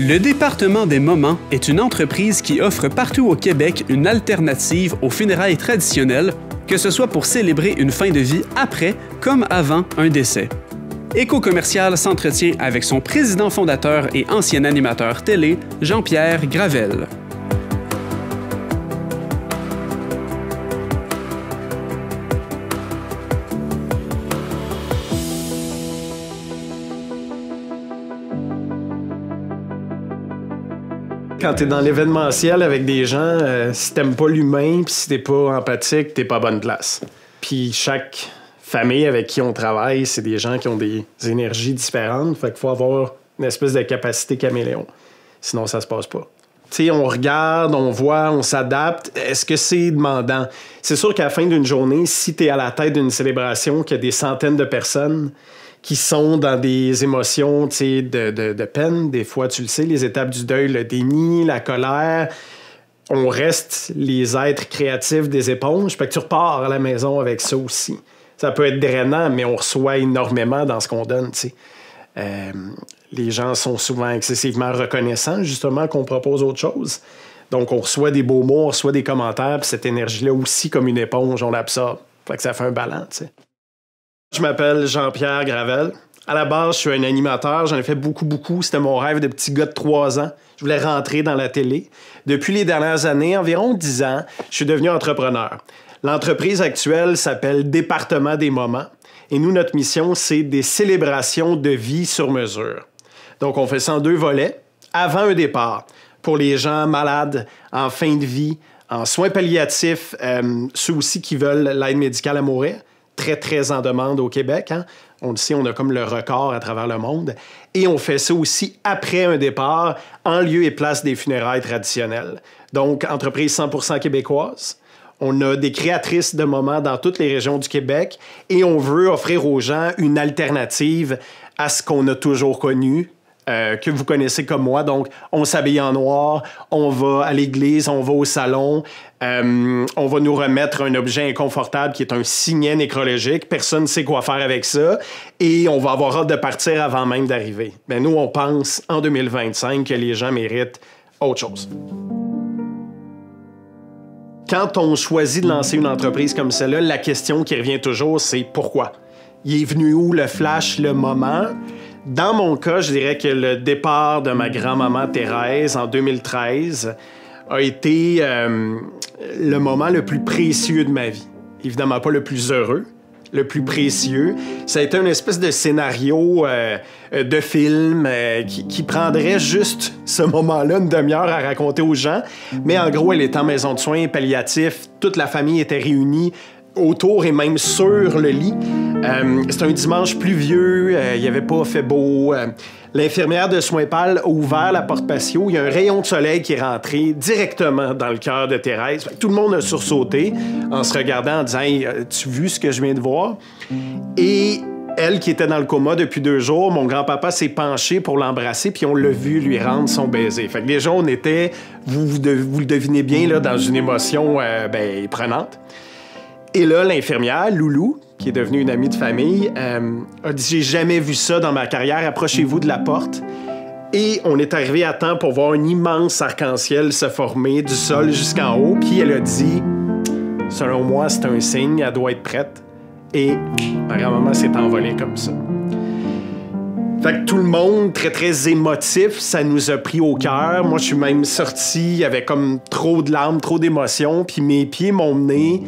Le Département des Moments est une entreprise qui offre partout au Québec une alternative aux funérailles traditionnelles, que ce soit pour célébrer une fin de vie après comme avant un décès. Éco-Commercial s'entretient avec son président fondateur et ancien animateur télé, Jean-Pierre Gravel. Quand t'es dans l'événementiel avec des gens, si t'aimes pas l'humain puis si t'es pas empathique, t'es pas à bonne place. Puis chaque famille avec qui on travaille, c'est des gens qui ont des énergies différentes. Fait qu'il faut avoir une espèce de capacité caméléon. Sinon, ça se passe pas. Tu sais, on regarde, on voit, on s'adapte. Est-ce que c'est demandant? C'est sûr qu'à la fin d'une journée, si t'es à la tête d'une célébration, qu'il y a des centaines de personnes qui sont dans des émotions de peine. Des fois, tu le sais, les étapes du deuil, le déni, la colère. On reste les êtres créatifs des éponges. Fait que tu repars à la maison avec ça aussi. Ça peut être drainant, mais on reçoit énormément dans ce qu'on donne. Les gens sont souvent excessivement reconnaissants, justement, qu'on propose autre chose. Donc, on reçoit des beaux mots, on reçoit des commentaires, puis cette énergie-là aussi, comme une éponge, on l'absorbe. Fait que ça fait un ballon, tu sais. Je m'appelle Jean-Pierre Gravel. À la base, je suis un animateur. J'en ai fait beaucoup. C'était mon rêve de petit gars de 3 ans. Je voulais rentrer dans la télé. Depuis les dernières années, environ 10 ans, je suis devenu entrepreneur. L'entreprise actuelle s'appelle Département des Moments. Et nous, notre mission, c'est des célébrations de vie sur mesure. Donc, on fait ça en 2 volets. Avant un départ, pour les gens malades, en fin de vie, en soins palliatifs, ceux aussi qui veulent l'aide médicale à mourir. Très en demande au Québec. Hein? On le sait, on a comme le record à travers le monde. Et on fait ça aussi après un départ, en lieu et place des funérailles traditionnelles. Donc, entreprise 100% québécoise. On a des créatrices de moments dans toutes les régions du Québec et on veut offrir aux gens une alternative à ce qu'on a toujours connu, que vous connaissez comme moi. Donc, on s'habille en noir, on va à l'église, on va au salon, on va nous remettre un objet inconfortable qui est un signet nécrologique. Personne ne sait quoi faire avec ça et on va avoir hâte de partir avant même d'arriver. Mais nous, on pense en 2025 que les gens méritent autre chose. Quand on choisit de lancer une entreprise comme celle-là, la question qui revient toujours, c'est pourquoi? Il est venu où le flash, le moment? Dans mon cas, je dirais que le départ de ma grand-maman Thérèse en 2013 a été le moment le plus précieux de ma vie. Évidemment pas le plus heureux, le plus précieux. Ça a été une espèce de scénario de film qui prendrait juste ce moment-là, une demi-heure à raconter aux gens. Mais en gros, elle était en maison de soins palliatifs, toute la famille était réunie autour et même sur le lit. C'était un dimanche pluvieux, il n'y avait pas fait beau. L'infirmière de soins pal a ouvert la porte patio. Il y a un rayon de soleil qui est rentré directement dans le cœur de Thérèse. Tout le monde a sursauté en se regardant en disant hey, « As-tu vu ce que je viens de voir? » Et elle, qui était dans le coma depuis 2 jours, mon grand-papa s'est penché pour l'embrasser, puis on l'a vu lui rendre son baiser. Fait que déjà, on était, vous le devinez bien, là, dans une émotion prenante. Et là, l'infirmière, Loulou, qui est devenue une amie de famille, a dit « J'ai jamais vu ça dans ma carrière, approchez-vous de la porte. » Et on est arrivé à temps pour voir un immense arc-en-ciel se former du sol jusqu'en haut. Puis elle a dit « Selon moi, c'est un signe, elle doit être prête. » Et ma grand-maman s'est envolée comme ça. Fait que tout le monde, très émotif, ça nous a pris au cœur. Moi, je suis même sorti avec comme trop de larmes, trop d'émotions. Puis mes pieds m'ont mené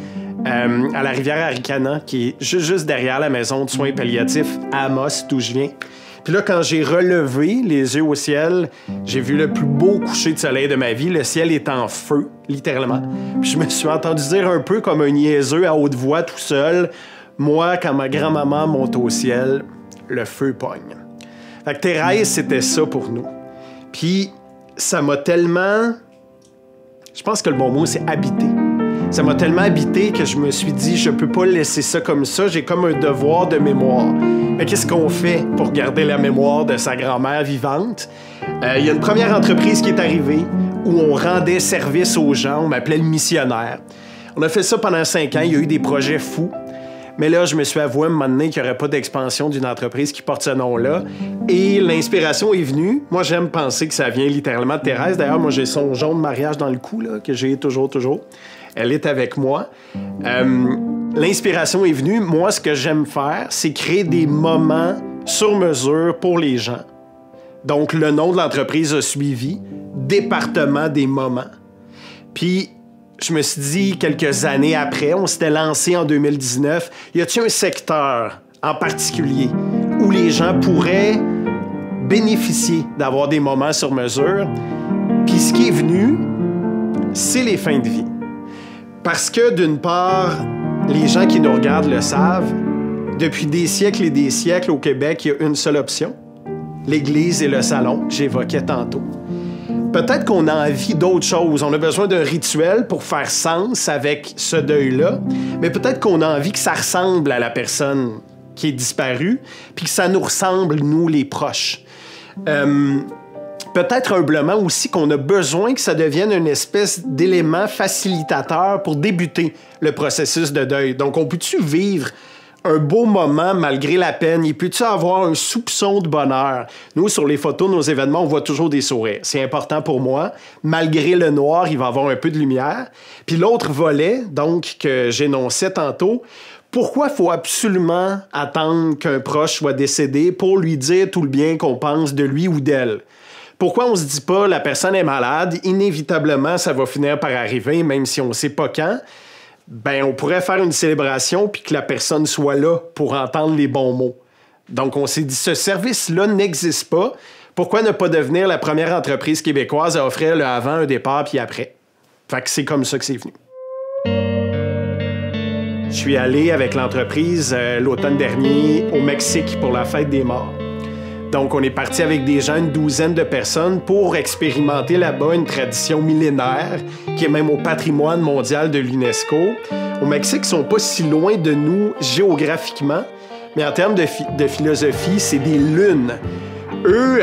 à la rivière Aricana, qui est juste derrière la maison de soins palliatifs à Amos, d'où je viens. Puis là, quand j'ai relevé les yeux au ciel, j'ai vu le plus beau coucher de soleil de ma vie. Le ciel est en feu, littéralement. Puis je me suis entendu dire un peu comme un niaiseux à haute voix tout seul. Moi, quand ma grand-maman monte au ciel, le feu pogne. Fait que Thérèse, c'était ça pour nous. Puis ça m'a tellement... Je pense que le bon mot, c'est habité. Ça m'a tellement habité que je me suis dit, je peux pas laisser ça comme ça, j'ai comme un devoir de mémoire. Mais qu'est-ce qu'on fait pour garder la mémoire de sa grand-mère vivante? Il y a une première entreprise qui est arrivée où on rendait service aux gens, on m'appelait le missionnaire. On a fait ça pendant 5 ans, il y a eu des projets fous. Mais là, je me suis avoué à un moment donné qu'il n'y aurait pas d'expansion d'une entreprise qui porte ce nom-là. Et l'inspiration est venue. Moi, j'aime penser que ça vient littéralement de Thérèse. D'ailleurs, moi, j'ai son jaune mariage dans le cou, là, que j'ai toujours. Elle est avec moi. L'inspiration est venue. Moi, ce que j'aime faire, c'est créer des moments sur mesure pour les gens. Donc, le nom de l'entreprise a suivi. Département des moments. Puis, je me suis dit, quelques années après, on s'était lancé en 2019, y a-t-il un secteur en particulier où les gens pourraient bénéficier d'avoir des moments sur mesure? Puis ce qui est venu, c'est les fins de vie. Parce que, d'une part, les gens qui nous regardent le savent, depuis des siècles et des siècles au Québec, il y a une seule option, l'Église et le salon, que j'évoquais tantôt. Peut-être qu'on a envie d'autre chose. On a besoin d'un rituel pour faire sens avec ce deuil-là, mais peut-être qu'on a envie que ça ressemble à la personne qui est disparue, puis que ça nous ressemble, nous, les proches. Peut-être humblement aussi qu'on a besoin que ça devienne une espèce d'élément facilitateur pour débuter le processus de deuil. Donc, on peut-tu vivre un beau moment malgré la peine? Il peut-tu avoir un soupçon de bonheur? Nous, sur les photos de nos événements, on voit toujours des sourires. C'est important pour moi. Malgré le noir, il va y avoir un peu de lumière. Puis l'autre volet, donc, que j'énonçais tantôt, pourquoi il faut absolument attendre qu'un proche soit décédé pour lui dire tout le bien qu'on pense de lui ou d'elle? Pourquoi on se dit pas, la personne est malade, inévitablement, ça va finir par arriver, même si on sait pas quand? Ben, on pourrait faire une célébration puis que la personne soit là pour entendre les bons mots. Donc, on s'est dit, ce service-là n'existe pas. Pourquoi ne pas devenir la première entreprise québécoise à offrir le avant, un départ puis après? Fait que c'est comme ça que c'est venu. Je suis allé avec l'entreprise l'automne dernier au Mexique pour la fête des morts. Donc, on est parti avec des gens, une douzaine de personnes, pour expérimenter là-bas une tradition millénaire qui est même au patrimoine mondial de l'UNESCO. Au Mexique, ils sont pas si loin de nous géographiquement, mais en termes de philosophie, c'est des lunes. Eux,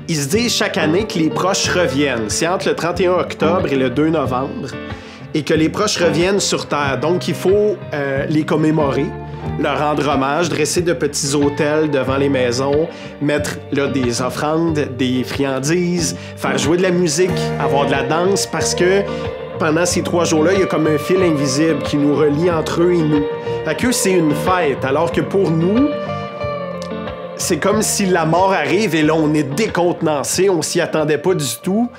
ils se disent chaque année que les proches reviennent. C'est entre le 31 octobre et le 2 novembre, et que les proches reviennent sur Terre. Donc, il faut les commémorer, leur rendre hommage, dresser de petits autels devant les maisons, mettre là, des offrandes, des friandises, faire jouer de la musique, avoir de la danse, parce que pendant ces 3 jours-là, il y a comme un fil invisible qui nous relie entre eux et nous. Fait qu'eux, c'est une fête, alors que pour nous, c'est comme si la mort arrive et là, on est décontenancé, on s'y attendait pas du tout,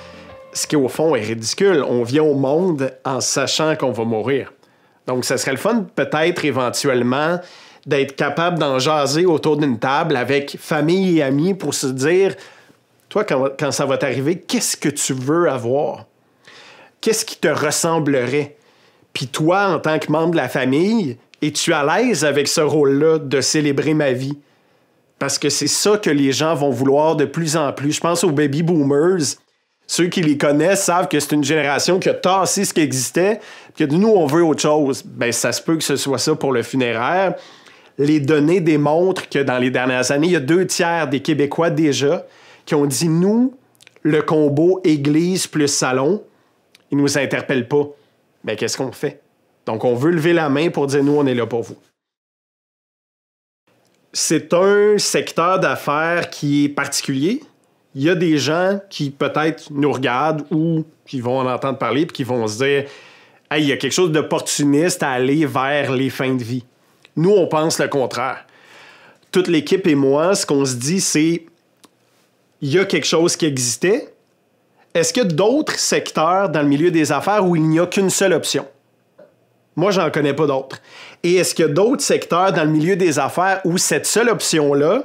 ce qui, au fond, est ridicule. On vient au monde en sachant qu'on va mourir. Donc, ça serait le fun, peut-être, éventuellement, d'être capable d'en jaser autour d'une table avec famille et amis pour se dire, toi, quand ça va t'arriver, qu'est-ce que tu veux avoir? Qu'est-ce qui te ressemblerait? Puis toi, en tant que membre de la famille, es-tu à l'aise avec ce rôle-là de célébrer ma vie? Parce que c'est ça que les gens vont vouloir de plus en plus. Je pense aux baby boomers. Ceux qui les connaissent savent que c'est une génération qui a tassé ce qui existait, que nous, on veut autre chose. Bien, ça se peut que ce soit ça pour le funéraire. Les données démontrent que dans les dernières années, il y a 2/3 des Québécois déjà qui ont dit, nous, le combo église plus salon, il ne nous interpelle pas. Bien, qu'est-ce qu'on fait? Donc, on veut lever la main pour dire, nous, on est là pour vous. C'est un secteur d'affaires qui est particulier. Il y a des gens qui peut-être nous regardent ou qui vont en entendre parler puis qui vont se dire « Hey, il y a quelque chose d'opportuniste à aller vers les fins de vie. » Nous, on pense le contraire. Toute l'équipe et moi, ce qu'on se dit, c'est il y a quelque chose qui existait. Est-ce qu'il y a d'autres secteurs dans le milieu des affaires où il n'y a qu'une seule option? Moi, j'en connais pas d'autres. Et est-ce qu'il y a d'autres secteurs dans le milieu des affaires où cette seule option-là,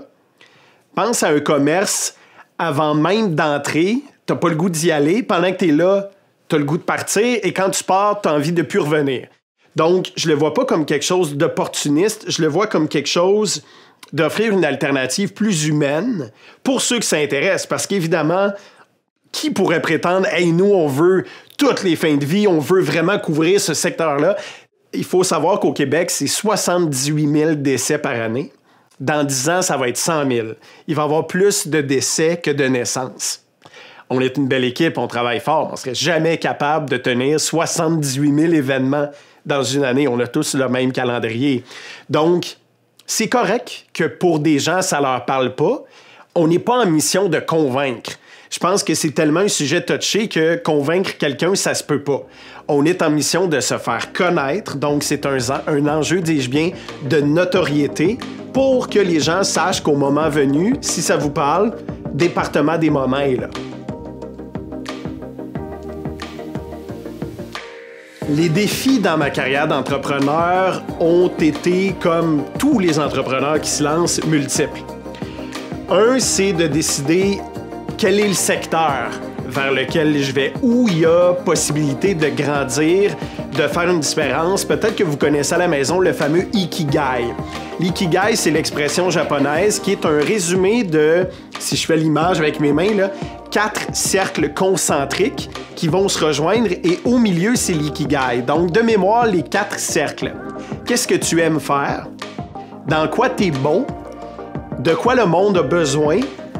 pense à un commerce avant même d'entrer, t'as pas le goût d'y aller. Pendant que t'es là, t'as le goût de partir. Et quand tu pars, t'as envie de plus revenir. Donc, je le vois pas comme quelque chose d'opportuniste. Je le vois comme quelque chose d'offrir une alternative plus humaine pour ceux qui s'intéressent. Parce qu'évidemment, qui pourrait prétendre « Hey, nous, on veut toutes les fins de vie, on veut vraiment couvrir ce secteur-là. » Il faut savoir qu'au Québec, c'est 78 000 décès par année. Dans 10 ans, ça va être 100 000. Il va y avoir plus de décès que de naissances. On est une belle équipe, on travaille fort. On ne serait jamais capable de tenir 78 000 événements dans une année. On a tous le même calendrier. Donc, c'est correct que pour des gens, ça leur parle pas. On n'est pas en mission de convaincre. Je pense que c'est tellement un sujet touché que convaincre quelqu'un, ça se peut pas. On est en mission de se faire connaître, donc c'est un enjeu, dis-je bien, de notoriété pour que les gens sachent qu'au moment venu, si ça vous parle, Département des moments est là. Les défis dans ma carrière d'entrepreneur ont été, comme tous les entrepreneurs qui se lancent, multiples. Un, c'est de décider quel est le secteur vers lequel je vais, où il y a possibilité de grandir, de faire une différence. Peut-être que vous connaissez à la maison le fameux Ikigai. L'ikigai, c'est l'expression japonaise qui est un résumé de, si je fais l'image avec mes mains, là, 4 cercles concentriques qui vont se rejoindre et au milieu, c'est l'ikigai. Donc, de mémoire, les 4 cercles. Qu'est-ce que tu aimes faire? Dans quoi tu es bon? De quoi le monde a besoin?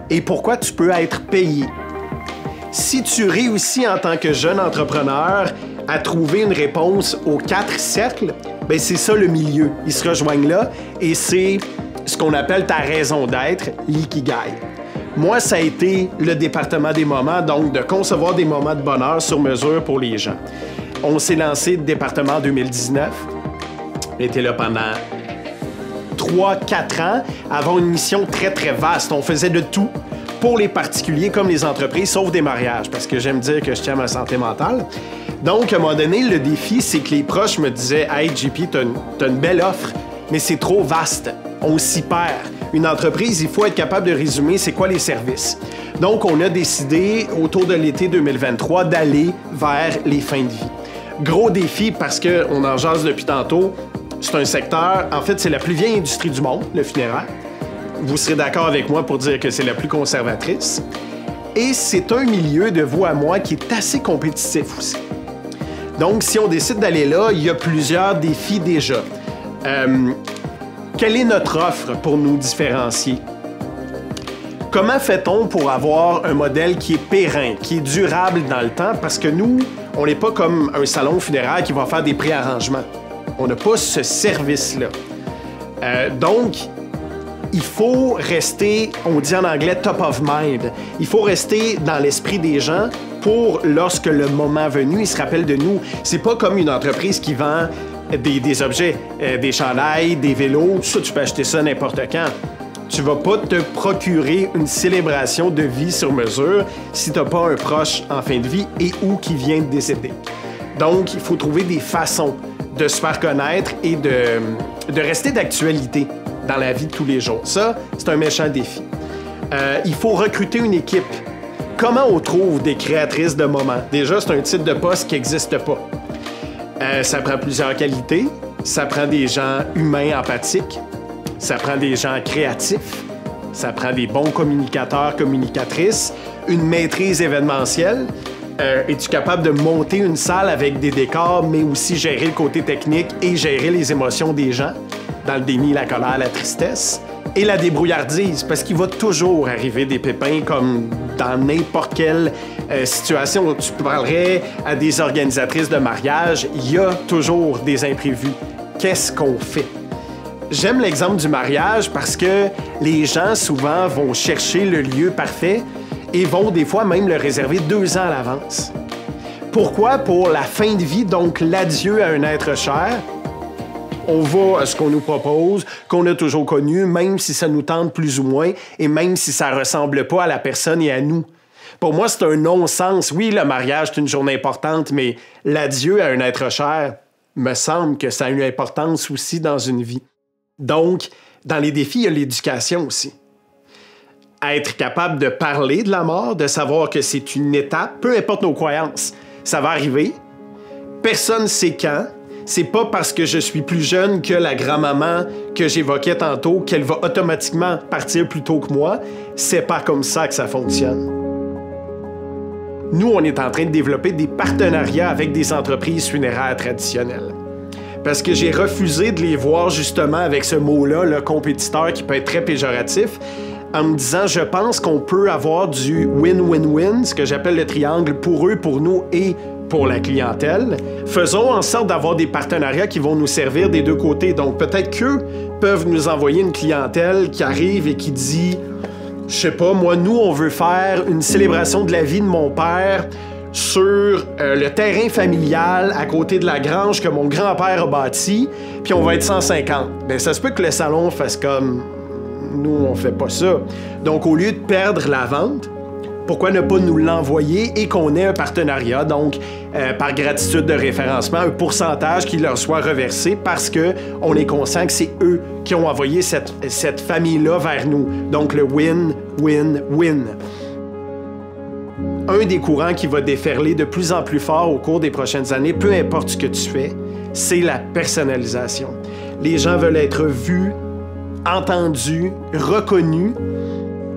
Et pourquoi tu peux être payé? Si tu réussis en tant que jeune entrepreneur à trouver une réponse aux 4 cercles, ben c'est ça le milieu. Ils se rejoignent là et c'est ce qu'on appelle ta raison d'être, l'ikigai. Moi, ça a été le département des moments, donc de concevoir des moments de bonheur sur mesure pour les gens. On s'est lancé le département en 2019. On était là pendant 3-4 ans, avant une mission très, très vaste. On faisait de tout pour les particuliers comme les entreprises, sauf des mariages, parce que j'aime dire que je tiens à ma santé mentale. Donc, à un moment donné, le défi, c'est que les proches me disaient « Hey, JP, t'as une belle offre, mais c'est trop vaste. On s'y perd. Une entreprise, il faut être capable de résumer c'est quoi les services. » Donc, on a décidé, autour de l'été 2023, d'aller vers les fins de vie. Gros défi parce qu'on en jase depuis tantôt. C'est un secteur, en fait, c'est la plus vieille industrie du monde, le funéraire. Vous serez d'accord avec moi pour dire que c'est la plus conservatrice. Et c'est un milieu, de vous à moi, qui est assez compétitif aussi. Donc, si on décide d'aller là, il y a plusieurs défis déjà. Quelle est notre offre pour nous différencier? Comment fait-on pour avoir un modèle qui est périn, qui est durable dans le temps? Parce que nous, on n'est pas comme un salon funéraire qui va faire des préarrangements. On n'a pas ce service-là. Donc, il faut rester, on dit en anglais, top of mind. Il faut rester dans l'esprit des gens pour, lorsque le moment venu, ils se rappellent de nous. C'est pas comme une entreprise qui vend des objets, des chandails, des vélos. Ça, tu peux acheter ça n'importe quand. Tu vas pas te procurer une célébration de vie sur mesure si t'as pas un proche en fin de vie et ou qui vient de décéder. Donc, il faut trouver des façons de se faire connaître et de rester d'actualité dans la vie de tous les jours. Ça, c'est un méchant défi. Il faut recruter une équipe. Comment on trouve des créatrices de moments? Déjà, c'est un type de poste qui n'existe pas. Ça prend plusieurs qualités. Ça prend des gens humains empathiques. Ça prend des gens créatifs. Ça prend des bons communicateurs, communicatrices. Une maîtrise événementielle. Es-tu capable de monter une salle avec des décors, mais aussi gérer le côté technique et gérer les émotions des gens? Dans le déni, la colère, la tristesse. Et la débrouillardise, parce qu'il va toujours arriver des pépins comme dans n'importe quelle situation où tu parlerais à des organisatrices de mariage, il y a toujours des imprévus. Qu'est-ce qu'on fait? J'aime l'exemple du mariage parce que les gens souvent vont chercher le lieu parfait et vont des fois même le réserver 2 ans à l'avance. Pourquoi? Pour la fin de vie, donc l'adieu à un être cher. On va à ce qu'on nous propose, qu'on a toujours connu, même si ça nous tente plus ou moins, et même si ça ressemble pas à la personne et à nous. Pour moi, c'est un non-sens. Oui, le mariage, c'est une journée importante, mais l'adieu à un être cher, me semble que ça a une importance aussi dans une vie. Donc, dans les défis, il y a l'éducation aussi. Être capable de parler de la mort, de savoir que c'est une étape, peu importe nos croyances, ça va arriver. Personne ne sait quand. C'est pas parce que je suis plus jeune que la grand-maman que j'évoquais tantôt qu'elle va automatiquement partir plus tôt que moi. C'est pas comme ça que ça fonctionne. Nous, on est en train de développer des partenariats avec des entreprises funéraires traditionnelles. Parce que j'ai refusé de les voir justement avec ce mot-là, le compétiteur, qui peut être très péjoratif, en me disant, je pense qu'on peut avoir du win-win-win, ce que j'appelle le triangle pour eux, pour nous et pour la clientèle. Faisons en sorte d'avoir des partenariats qui vont nous servir des deux côtés. Donc, peut-être qu'eux peuvent nous envoyer une clientèle qui arrive et qui dit, je sais pas, moi, nous, on veut faire une célébration de la vie de mon père sur le terrain familial à côté de la grange que mon grand-père a bâti, puis on va être 150. Bien, ça se peut que le salon fasse comme, nous, on fait pas ça. Donc, au lieu de perdre la vente, pourquoi ne pas nous l'envoyer et qu'on ait un partenariat, donc par gratitude de référencement, un pourcentage qui leur soit reversé parce qu'on est conscient que c'est eux qui ont envoyé cette famille-là vers nous. Donc le win-win-win. Un des courants qui va déferler de plus en plus fort au cours des prochaines années, peu importe ce que tu fais, c'est la personnalisation. Les gens veulent être vus, entendus, reconnus,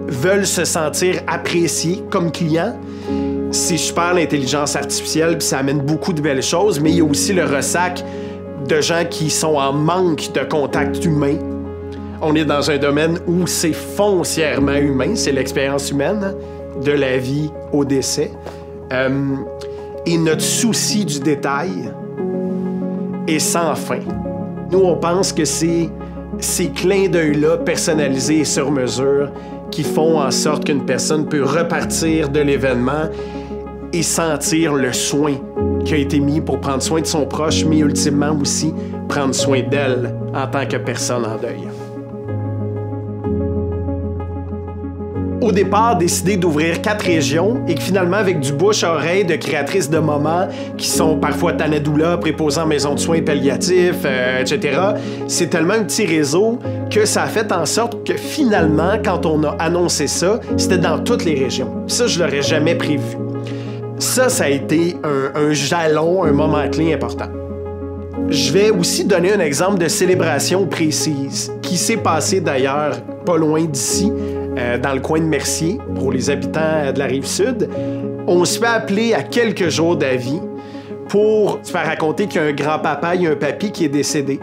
veulent se sentir appréciés comme clients. C'est super l'intelligence artificielle, puis ça amène beaucoup de belles choses, mais il y a aussi le ressac de gens qui sont en manque de contact humain. On est dans un domaine où c'est foncièrement humain, c'est l'expérience humaine, de la vie au décès. Et notre souci du détail est sans fin. Nous, on pense que c'est ces clins d'œil-là, personnalisés et sur mesure, qui font en sorte qu'une personne peut repartir de l'événement et sentir le soin qui a été mis pour prendre soin de son proche, mais ultimement aussi prendre soin d'elle en tant que personne en deuil. Au départ, décidé d'ouvrir 4 régions et que finalement, avec du bouche à oreille de créatrices de moments qui sont parfois Tanadoula, préposant maison de soins palliatifs, etc., c'est tellement un petit réseau que ça a fait en sorte que finalement, quand on a annoncé ça, c'était dans toutes les régions. Ça, je l'aurais jamais prévu. Ça a été un jalon, un moment clé important. Je vais aussi donner un exemple de célébration précise qui s'est passé d'ailleurs pas loin d'ici, dans le coin de Mercier, pour les habitants de la Rive-Sud. On se fait appeler à quelques jours d'avis pour se faire raconter qu'il y a un grand-papa et un papy qui est décédé,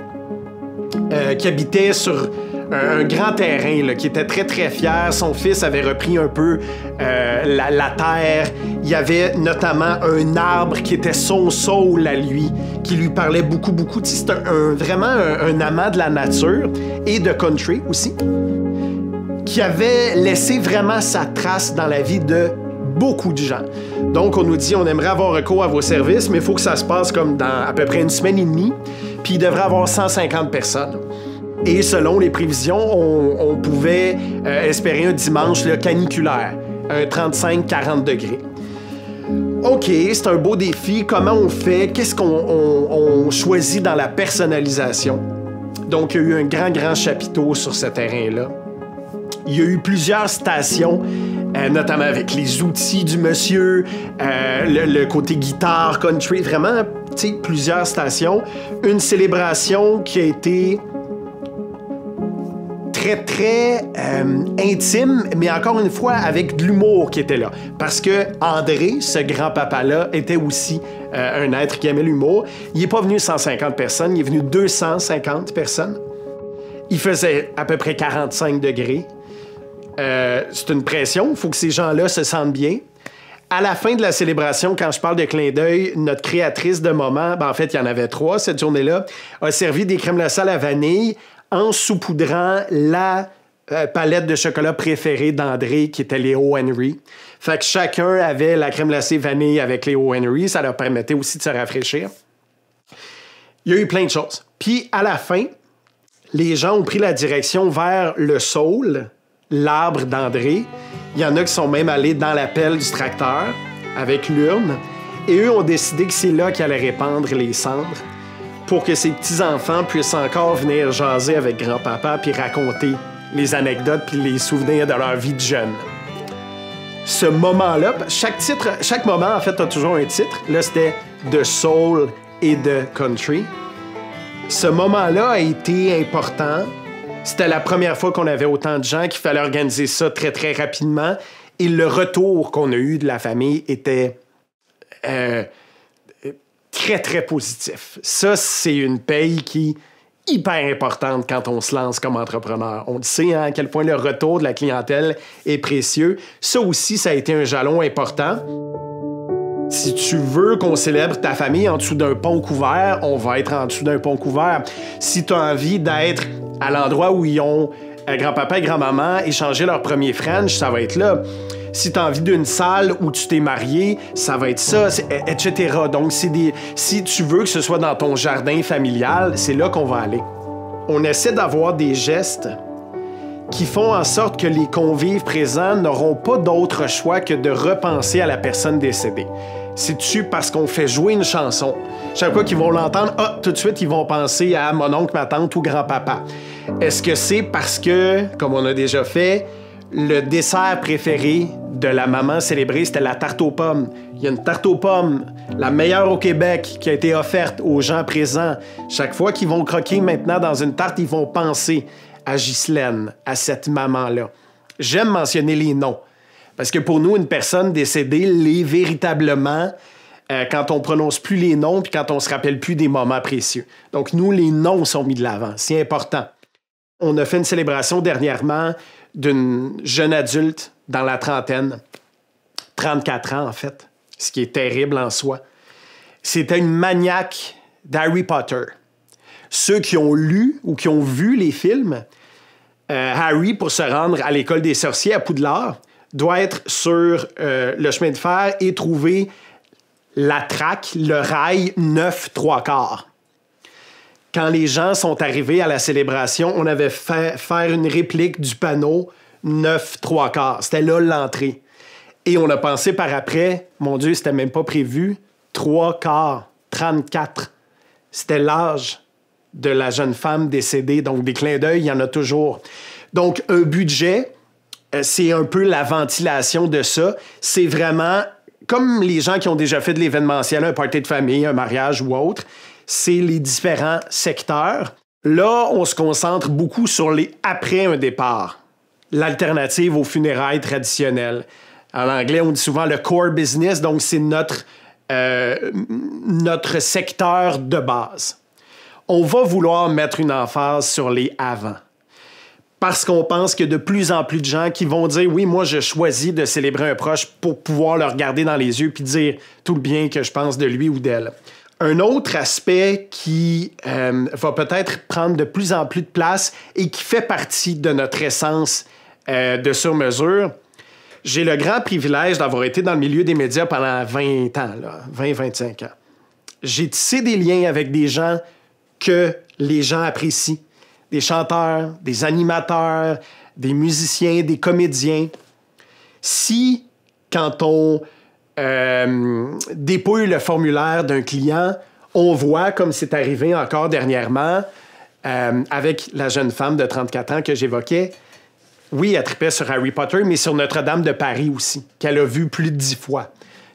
qui habitait sur un grand terrain, là, qui était très, très fier. Son fils avait repris un peu la terre. Il y avait notamment un arbre qui était son soul à lui, qui lui parlait beaucoup, beaucoup. C'est vraiment un amant de la nature et de country aussi, qui avait laissé vraiment sa trace dans la vie de beaucoup de gens. Donc, on nous dit, on aimerait avoir recours à vos services, mais il faut que ça se passe comme dans à peu près une semaine et demie, puis il devrait avoir 150 personnes. Et selon les prévisions, on pouvait espérer un dimanche là, caniculaire, un 35-40 degrés. OK, c'est un beau défi. Comment on fait? Qu'est-ce qu'on choisit dans la personnalisation? Donc, il y a eu un grand chapiteau sur ce terrain-là. Il y a eu plusieurs stations, notamment avec les outils du monsieur, le côté guitare, country, vraiment, tu sais, plusieurs stations. Une célébration qui a été très intime, mais encore une fois, avec de l'humour qui était là. Parce que André, ce grand-papa-là, était aussi un être qui aimait l'humour. Il n'est pas venu 150 personnes, il est venu 250 personnes. Il faisait à peu près 45 degrés. C'est une pression, il faut que ces gens-là se sentent bien. À la fin de la célébration, quand je parle de clin d'œil, notre créatrice de moment, en fait, il y en avait 3 cette journée-là, a servi des crèmes glacées à la vanille en saupoudrant la palette de chocolat préférée d'André, qui était les O.Henry. Fait que chacun avait la crème glacée vanille avec les O.Henry, ça leur permettait aussi de se rafraîchir. Il y a eu plein de choses. Puis, à la fin, les gens ont pris la direction vers le saule, l'arbre d'André. Il y en a qui sont même allés dans la pelle du tracteur avec l'urne. Et eux ont décidé que c'est là qu'ils allaient répandre les cendres pour que ces petits-enfants puissent encore venir jaser avec grand-papa puis raconter les anecdotes puis les souvenirs de leur vie de jeune. Ce moment-là, chaque moment, en fait, a toujours un titre. Là, c'était de soul et de country. Ce moment-là a été important. C'était la première fois qu'on avait autant de gens, qu'il fallait organiser ça très, très rapidement. Et le retour qu'on a eu de la famille était très, très positif. Ça, c'est une paye qui est hyper importante quand on se lance comme entrepreneur. On le sait, hein, à quel point le retour de la clientèle est précieux. Ça aussi, ça a été un jalon important. Si tu veux qu'on célèbre ta famille en dessous d'un pont couvert, on va être en dessous d'un pont couvert. Si tu as envie d'être à l'endroit où ils ont grand-papa et grand-maman échangé leur premier French, ça va être là. Si tu as envie d'une salle où tu t'es marié, ça va être ça, etc. Donc, si tu veux que ce soit dans ton jardin familial, c'est là qu'on va aller. On essaie d'avoir des gestes qui font en sorte que les convives présents n'auront pas d'autre choix que de repenser à la personne décédée. C'est-tu parce qu'on fait jouer une chanson? Chaque fois qu'ils vont l'entendre, tout de suite, ils vont penser à mon oncle, ma tante ou grand-papa. Est-ce que c'est parce que, comme on a déjà fait, le dessert préféré de la maman célébrée, c'était la tarte aux pommes? Il y a une tarte aux pommes, la meilleure au Québec, qui a été offerte aux gens présents. Chaque fois qu'ils vont croquer maintenant dans une tarte, ils vont penser à Ghislaine, à cette maman-là. J'aime mentionner les noms. Parce que pour nous, une personne décédée l'est véritablement quand on prononce plus les noms puis quand on se rappelle plus des moments précieux. Donc, nous, les noms sont mis de l'avant. C'est important. On a fait une célébration dernièrement d'une jeune adulte dans la trentaine, 34 ans en fait, ce qui est terrible en soi. C'était une maniaque d'Harry Potter. Ceux qui ont lu ou qui ont vu les films, Harry, pour se rendre à l'école des sorciers à Poudlard, doit être sur le chemin de fer et trouver la traque, le rail 9 3/4. Quand les gens sont arrivés à la célébration, on avait fait faire une réplique du panneau 9 3/4. C'était là l'entrée. Et on a pensé par après, mon Dieu, c'était même pas prévu, 3/4, 34. C'était l'âge de la jeune femme décédée. Donc, des clins d'œil, il y en a toujours. Donc, un budget, c'est un peu la ventilation de ça. C'est vraiment, comme les gens qui ont déjà fait de l'événementiel, un party de famille, un mariage ou autre, c'est les différents secteurs. Là, on se concentre beaucoup sur les après un départ, l'alternative aux funérailles traditionnelles. En anglais, on dit souvent le core business, donc c'est notre secteur de base. On va vouloir mettre une emphase sur les avant. Parce qu'on pense que de plus en plus de gens qui vont dire « Oui, moi, je choisis de célébrer un proche pour pouvoir le regarder dans les yeux puis dire tout le bien que je pense de lui ou d'elle. » Un autre aspect qui va peut-être prendre de plus en plus de place et qui fait partie de notre essence de sur-mesure, j'ai le grand privilège d'avoir été dans le milieu des médias pendant 20 ans, 20-25 ans. J'ai tissé des liens avec des gens que les gens apprécient. Des chanteurs, des animateurs, des musiciens, des comédiens. Si, quand on dépouille le formulaire d'un client, on voit, comme c'est arrivé encore dernièrement, avec la jeune femme de 34 ans que j'évoquais, oui, elle tripait sur Harry Potter, mais sur Notre-Dame de Paris aussi, qu'elle a vu plus de 10 fois.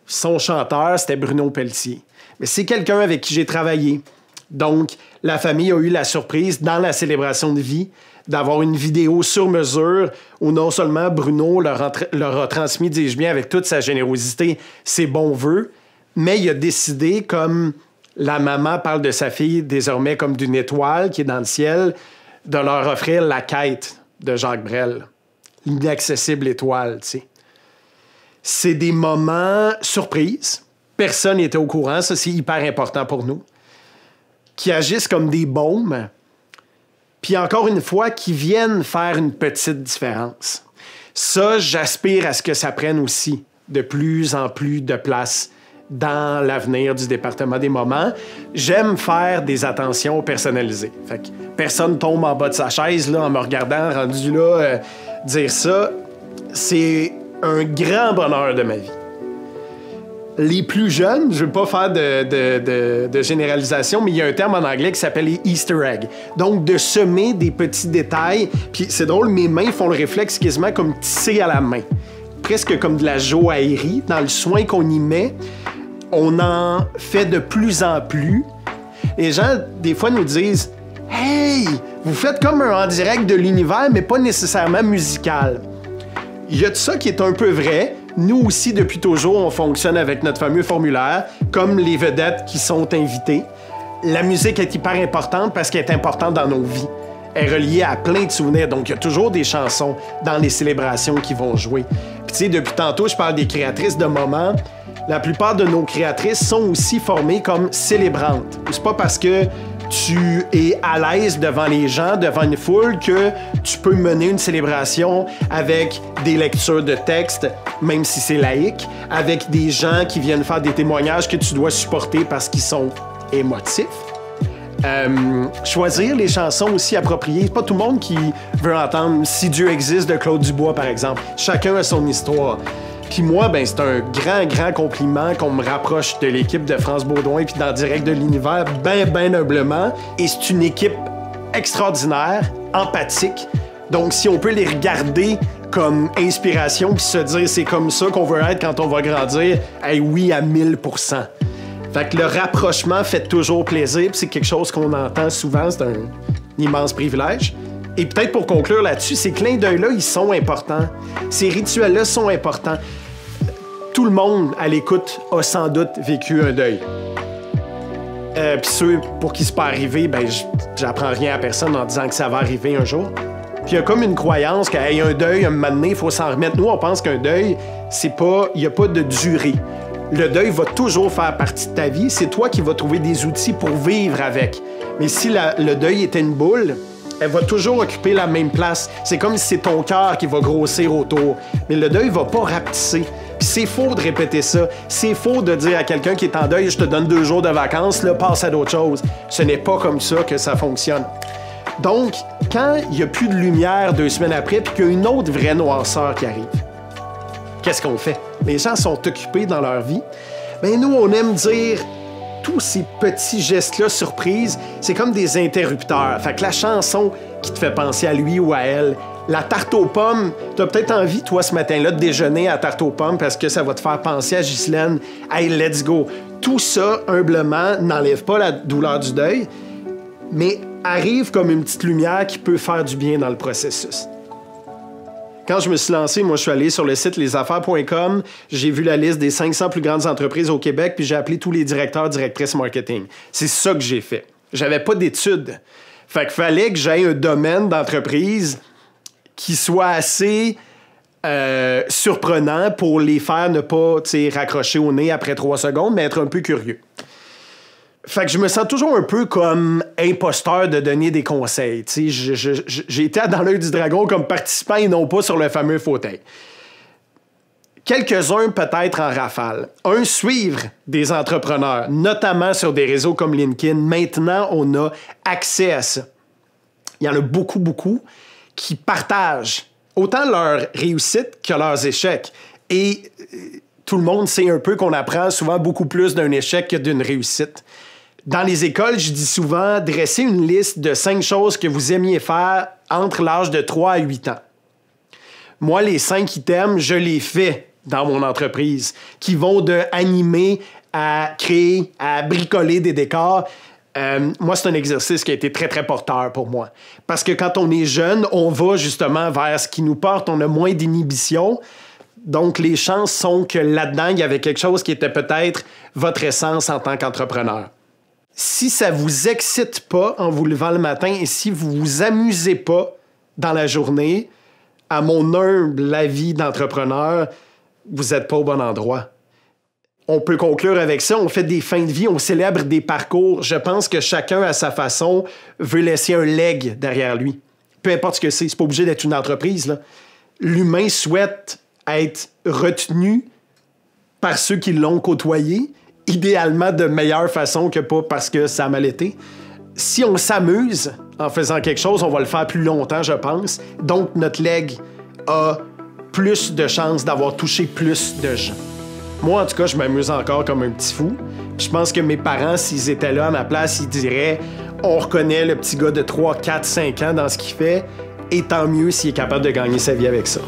Son chanteur, c'était Bruno Pelletier. Mais c'est quelqu'un avec qui j'ai travaillé. Donc, la famille a eu la surprise, dans la célébration de vie, d'avoir une vidéo sur mesure où non seulement Bruno leur a transmis, dis-je bien, avec toute sa générosité, ses bons vœux, mais il a décidé, comme la maman parle de sa fille désormais comme d'une étoile qui est dans le ciel, de leur offrir la quête de Jacques Brel. L'inaccessible étoile, tu sais. C'est des moments surprises. Personne n'était au courant. Ça, c'est hyper important pour nous. Qui agissent comme des baumes. Puis encore une fois, qui viennent faire une petite différence. Ça, j'aspire à ce que ça prenne aussi de plus en plus de place dans l'avenir du département des moments. J'aime faire des attentions personnalisées. Fait que personne tombe en bas de sa chaise là, en me regardant, rendu là, dire ça. C'est un grand bonheur de ma vie. Les plus jeunes, je ne veux pas faire de généralisation, mais il y a un terme en anglais qui s'appelle les Easter eggs. Donc, de semer des petits détails. Puis c'est drôle, mes mains font le réflexe quasiment comme tisser à la main. Presque comme de la joaillerie, dans le soin qu'on y met. On en fait de plus en plus. Les gens, des fois, nous disent « Hey, vous faites comme un en direct de l'univers, mais pas nécessairement musical. » Il y a de ça qui est un peu vrai. Nous aussi, depuis toujours, on fonctionne avec notre fameux formulaire, comme les vedettes qui sont invitées. La musique est hyper importante parce qu'elle est importante dans nos vies. Elle est reliée à plein de souvenirs, donc il y a toujours des chansons dans les célébrations qui vont jouer. Puis tu sais, depuis tantôt, je parle des créatrices de moments. La plupart de nos créatrices sont aussi formées comme célébrantes. C'est pas parce que tu es à l'aise devant les gens, devant une foule, que tu peux mener une célébration avec des lectures de textes, même si c'est laïque, avec des gens qui viennent faire des témoignages que tu dois supporter parce qu'ils sont émotifs. Choisir les chansons aussi appropriées. C'est pas tout le monde qui veut entendre « Si Dieu existe » de Claude Dubois, par exemple. Chacun a son histoire. Puis moi, ben c'est un grand compliment qu'on me rapproche de l'équipe de France Baudouin puis d'En Direct de l'Univers, ben humblement. Et c'est une équipe extraordinaire, empathique. Donc, si on peut les regarder comme inspiration puis se dire « C'est comme ça qu'on veut être quand on va grandir », hey, oui, à 1000%. Fait que le rapprochement fait toujours plaisir, puis c'est quelque chose qu'on entend souvent, c'est un immense privilège. Et peut-être pour conclure là-dessus, ces clins d'œil-là, ils sont importants. Ces rituels-là sont importants. Tout le monde à l'écoute a sans doute vécu un deuil. Puis ceux pour qui c'est pas arrivé, ben j'apprends rien à personne en disant que ça va arriver un jour. Puis il y a comme une croyance qu'il y a un deuil, un moment donné, il faut s'en remettre. Nous, on pense qu'un deuil, il n'y a pas de durée. Le deuil va toujours faire partie de ta vie. C'est toi qui vas trouver des outils pour vivre avec. Mais si le deuil était une boule, elle va toujours occuper la même place. C'est comme si c'est ton cœur qui va grossir autour. Mais le deuil va pas rapetisser. Puis c'est faux de répéter ça. C'est faux de dire à quelqu'un qui est en deuil, je te donne 2 jours de vacances, là, passe à d'autres choses. Ce n'est pas comme ça que ça fonctionne. Donc, quand il n'y a plus de lumière 2 semaines après, puis qu'il y a une autre vraie noirceur qui arrive, qu'est-ce qu'on fait? Les gens sont occupés dans leur vie. Bien, nous, on aime dire tous ces petits gestes-là, surprises, c'est comme des interrupteurs. Fait que la chanson qui te fait penser à lui ou à elle, la tarte aux pommes, t'as peut-être envie, toi, ce matin-là, de déjeuner à tarte aux pommes parce que ça va te faire penser à Ghislaine. Hey, let's go! Tout ça, humblement, n'enlève pas la douleur du deuil, mais arrive comme une petite lumière qui peut faire du bien dans le processus. Quand je me suis lancé, moi, je suis allé sur le site lesaffaires.com, j'ai vu la liste des 500 plus grandes entreprises au Québec, puis j'ai appelé tous les directeurs, directrices marketing. C'est ça que j'ai fait. J'avais pas d'études. Fait qu'il fallait que j'aie un domaine d'entreprise qui soit assez surprenant pour les faire ne pas raccrocher au nez après 3 secondes, mais être un peu curieux. Fait que je me sens toujours un peu comme imposteur de donner des conseils. J'ai été dans l'œil du dragon comme participant et non pas sur le fameux fauteuil. Quelques-uns peut-être en rafale. Suivre des entrepreneurs, notamment sur des réseaux comme LinkedIn. Maintenant, on a accès à ça. Il y en a beaucoup qui partagent autant leur réussite que leurs échecs. Et tout le monde sait un peu qu'on apprend souvent beaucoup plus d'un échec que d'une réussite. Dans les écoles, je dis souvent, dressez une liste de 5 choses que vous aimiez faire entre l'âge de 3 à 8 ans. Moi, les 5 items, je les fais dans mon entreprise, qui vont de animer à créer, à bricoler des décors. Moi, c'est un exercice qui a été très porteur pour moi. Parce que quand on est jeune, on va justement vers ce qui nous porte, on a moins d'inhibition. Donc, les chances sont que là-dedans, il y avait quelque chose qui était peut-être votre essence en tant qu'entrepreneur. Si ça vous excite pas en vous levant le matin et si vous vous amusez pas dans la journée, à mon humble avis d'entrepreneur, vous n'êtes pas au bon endroit. On peut conclure avec ça, on fait des fins de vie, on célèbre des parcours. Je pense que chacun, à sa façon, veut laisser un leg derrière lui. Peu importe ce que c'est pas obligé d'être une entreprise, là. L'humain souhaite être retenu par ceux qui l'ont côtoyé, idéalement de meilleure façon que pas parce que ça a mal été. Si on s'amuse en faisant quelque chose, on va le faire plus longtemps, je pense. Donc, notre leg a plus de chances d'avoir touché plus de gens. Moi, en tout cas, je m'amuse encore comme un petit fou. Puis je pense que mes parents, s'ils étaient là à ma place, ils diraient « On reconnaît le petit gars de 3, 4, 5 ans dans ce qu'il fait, et tant mieux s'il est capable de gagner sa vie avec ça. »